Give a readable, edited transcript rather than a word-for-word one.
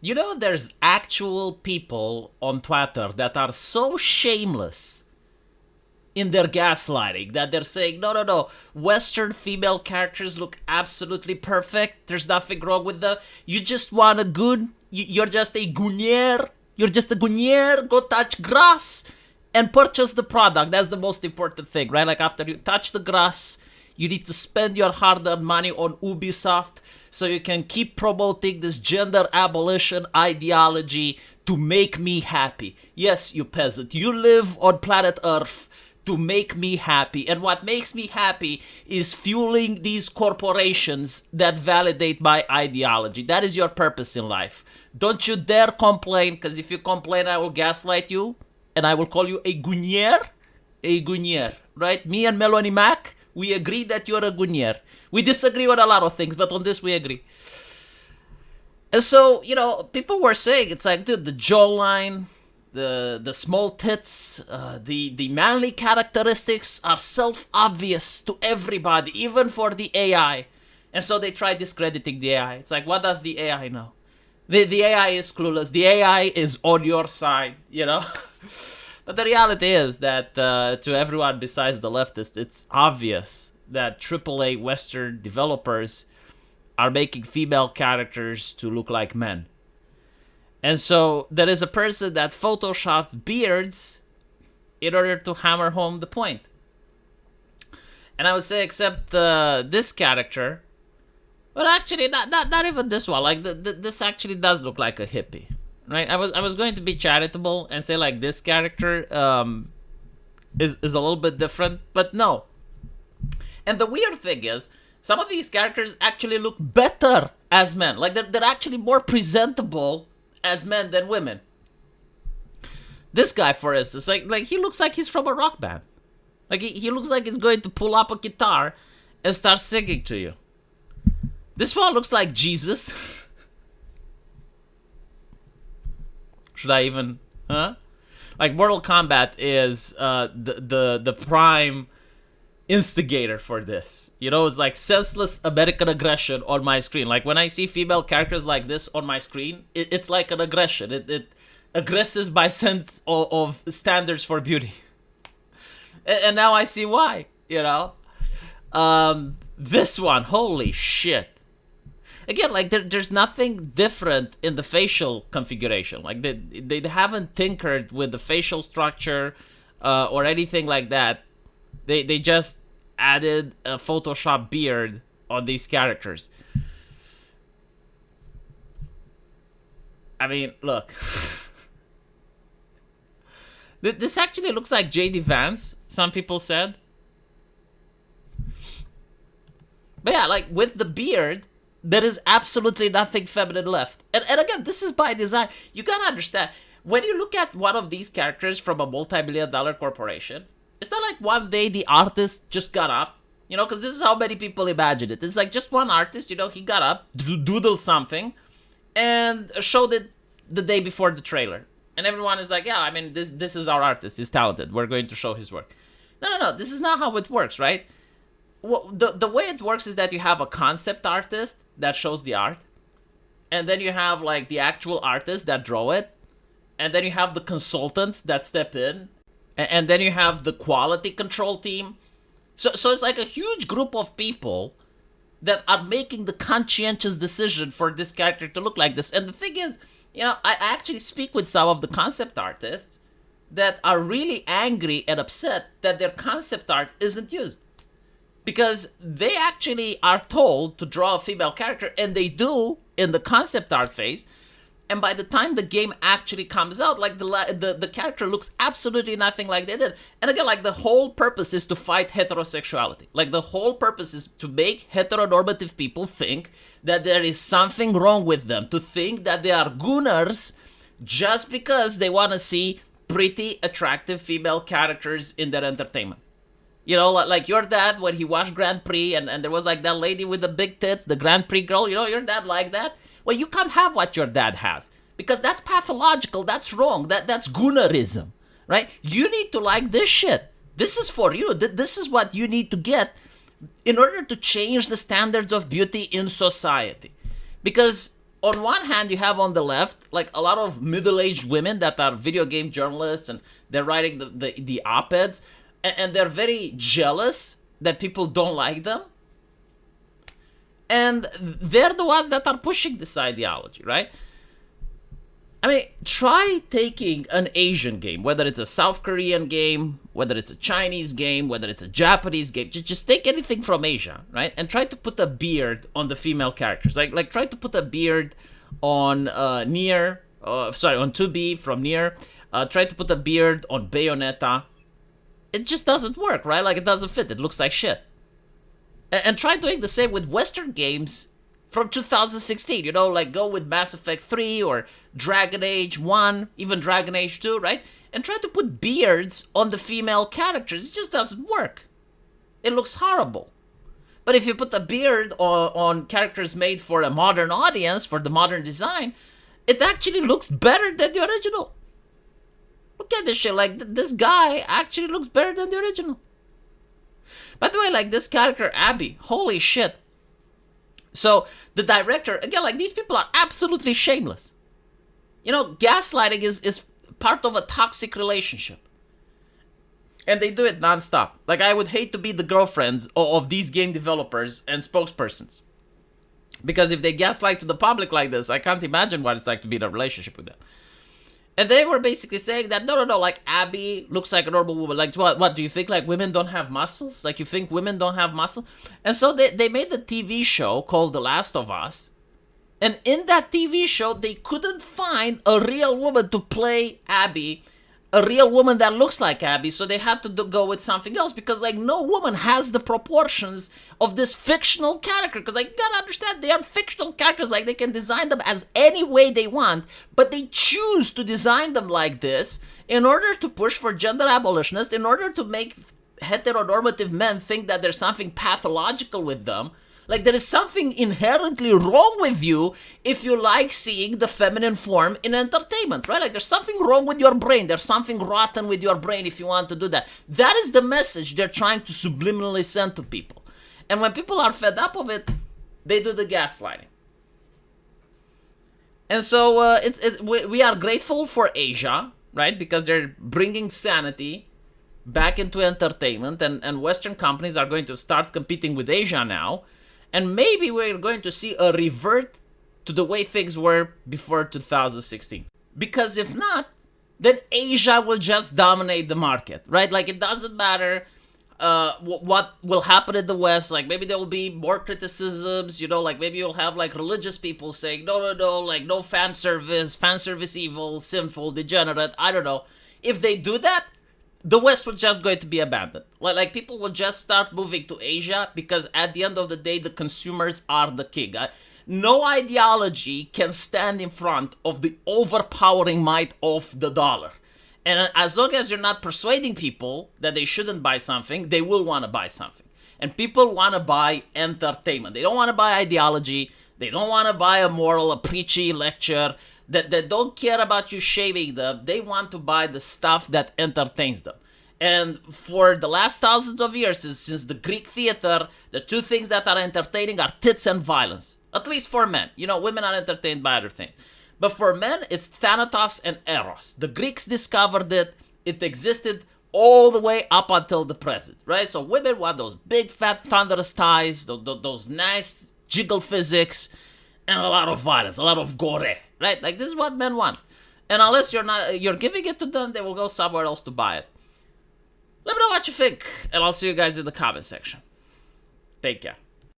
You know, there's actual people on Twitter that are so shameless in their gaslighting that they're saying, no, no, no, Western female characters look absolutely perfect. There's nothing wrong with them. You just want a goon. You're just a goonier. You're just a goonier. Go touch grass and purchase the product. That's the most important thing, right? Like after you touch the grass, you need to spend your hard-earned money on Ubisoft so you can keep promoting this gender abolition ideology to make me happy. Yes, you peasant, you live on planet Earth to make me happy. And what makes me happy is fueling these corporations that validate my ideology. That is your purpose in life. Don't you dare complain, because if you complain, I will gaslight you and I will call you a goonier. A goonier, right? Me and Melanie Mac, we agree that you're a goonier. We disagree on a lot of things, but on this we agree. And so, you know, people were saying, it's like, dude, the jawline, the small tits, the manly characteristics are self-obvious to everybody, even for the AI. And so they try discrediting the AI. It's like, what does the AI know? The AI is clueless. The AI is on your side, you know? But the reality is that to everyone besides the leftists, it's obvious that AAA Western developers are making female characters to look like men. And so there is a person that photoshopped beards in order to hammer home the point. And I would say, except this character, but actually not even this one. Like this actually does look like a hippie, right? I was going to be charitable and say like this character is a little bit different, but no. And the weird thing is, some of these characters actually look better as men. Like they're actually more presentable as men than women. This guy, for instance, like he looks like he's from a rock band. Like he looks like he's going to pull up a guitar and start singing to you. This one looks like Jesus. Should I even, huh? Like Mortal Kombat is the prime instigator for this. You know, it's like senseless American aggression on my screen. Like when I see female characters like this on my screen, it's like an aggression. It aggresses my sense of standards for beauty. And now I see why, you know. This one, holy shit. Again, like there's nothing different in the facial configuration. Like they haven't tinkered with the facial structure or anything like that. They just added a Photoshop beard on these characters. I mean, look. This actually looks like J.D. Vance, some people said. But yeah, like with the beard, there is absolutely nothing feminine left. And again, this is by design. You gotta understand, when you look at one of these characters from a multi-billion-dollar corporation, it's not like one day the artist just got up, you know, because this is how many people imagine it. It's like just one artist, you know, he got up, doodled something, and showed it the day before the trailer. And everyone is like, yeah, I mean, this is our artist. He's talented. We're going to show his work. No. This is not how it works, right? Well, the way it works is that you have a concept artist that shows the art. And then you have, like, the actual artists that draw it. And then you have the consultants that step in. And then you have the quality control team. So it's like a huge group of people that are making the conscientious decision for this character to look like this. And the thing is, you know, I actually speak with some of the concept artists that are really angry and upset that their concept art isn't used. Because they actually are told to draw a female character, and they do in the concept art phase. And by the time the game actually comes out, like the character looks absolutely nothing like they did. And again, like the whole purpose is to fight heterosexuality. Like the whole purpose is to make heteronormative people think that there is something wrong with them. To think that they are gooners just because they want to see pretty, attractive female characters in their entertainment. You know, like your dad, when he watched Grand Prix and there was like that lady with the big tits, the Grand Prix girl, you know, your dad like that. Well, you can't have what your dad has because that's pathological. That's wrong. That's goonerism, right? You need to like this shit. This is for you. This is what you need to get in order to change the standards of beauty in society. Because on one hand, you have on the left like a lot of middle-aged women that are video game journalists, and they're writing the op-eds, and they're very jealous that people don't like them. And they're the ones that are pushing this ideology, right? I mean, try taking an Asian game, whether it's a South Korean game, whether it's a Chinese game, whether it's a Japanese game. Just take anything from Asia, right? And try to put a beard on the female characters. Like try to put a beard on on 2B from Nier. Try to put a beard on Bayonetta. It just doesn't work, right? Like, it doesn't fit. It looks like shit. And try doing the same with Western games from 2016, you know, like go with Mass Effect 3 or Dragon Age 1, even Dragon Age 2, right? And try to put beards on the female characters. It just doesn't work. It looks horrible. But if you put a beard on characters made for a modern audience, for the modern design, it actually looks better than the original. Look at this shit, like, this guy actually looks better than the original. By the way, like, this character, Abby, holy shit. So, the director, again, like, these people are absolutely shameless. You know, gaslighting is part of a toxic relationship. And they do it nonstop. Like, I would hate to be the girlfriends of these game developers and spokespersons. Because if they gaslight to the public like this, I can't imagine what it's like to be in a relationship with them. And they were basically saying that, no, like, Abby looks like a normal woman. Like, what do you think, like, women don't have muscles? Like, you think women don't have muscle? And so they made a TV show called The Last of Us. And in that TV show, they couldn't find a real woman to play Abby, a real woman that looks like Abby, so they had to go with something else, because, like, no woman has the proportions of this fictional character, because, like, you gotta understand, they are fictional characters, like, they can design them as any way they want, but they choose to design them like this in order to push for gender abolitionists, in order to make heteronormative men think that there's something pathological with them. Like, there is something inherently wrong with you if you like seeing the feminine form in entertainment, right? Like, there's something wrong with your brain. There's something rotten with your brain if you want to do that. That is the message they're trying to subliminally send to people. And when people are fed up of it, they do the gaslighting. And so we are grateful for Asia, right? Because they're bringing sanity back into entertainment, and Western companies are going to start competing with Asia now. And maybe we're going to see a revert to the way things were before 2016. Because if not, then Asia will just dominate the market, right? Like, it doesn't matter what will happen in the West. Like, maybe there will be more criticisms, you know, like, maybe you'll have, like, religious people saying, no, like, no fan service evil, sinful, degenerate, I don't know. If they do that, the West was just going to be abandoned. Like, people will just start moving to Asia, because at the end of the day, the consumers are the king. No ideology can stand in front of the overpowering might of the dollar. And as long as you're not persuading people that they shouldn't buy something, they will want to buy something. And people want to buy entertainment. They don't want to buy ideology. They don't want to buy a preachy lecture. That don't care about you shaming them. They want to buy the stuff that entertains them. And for the last thousands of years, since the Greek theater, the two things that are entertaining are tits and violence. At least for men. You know, women are entertained by other things. But for men, it's Thanatos and Eros. The Greeks discovered it. It existed all the way up until the present, right? So women want those big, fat, thunderous thighs, those nice jiggle physics, and a lot of violence, a lot of gore. Right? Like, this is what men want. And unless you're giving it to them, they will go somewhere else to buy it. Let me know what you think, and I'll see you guys in the comment section. Take care.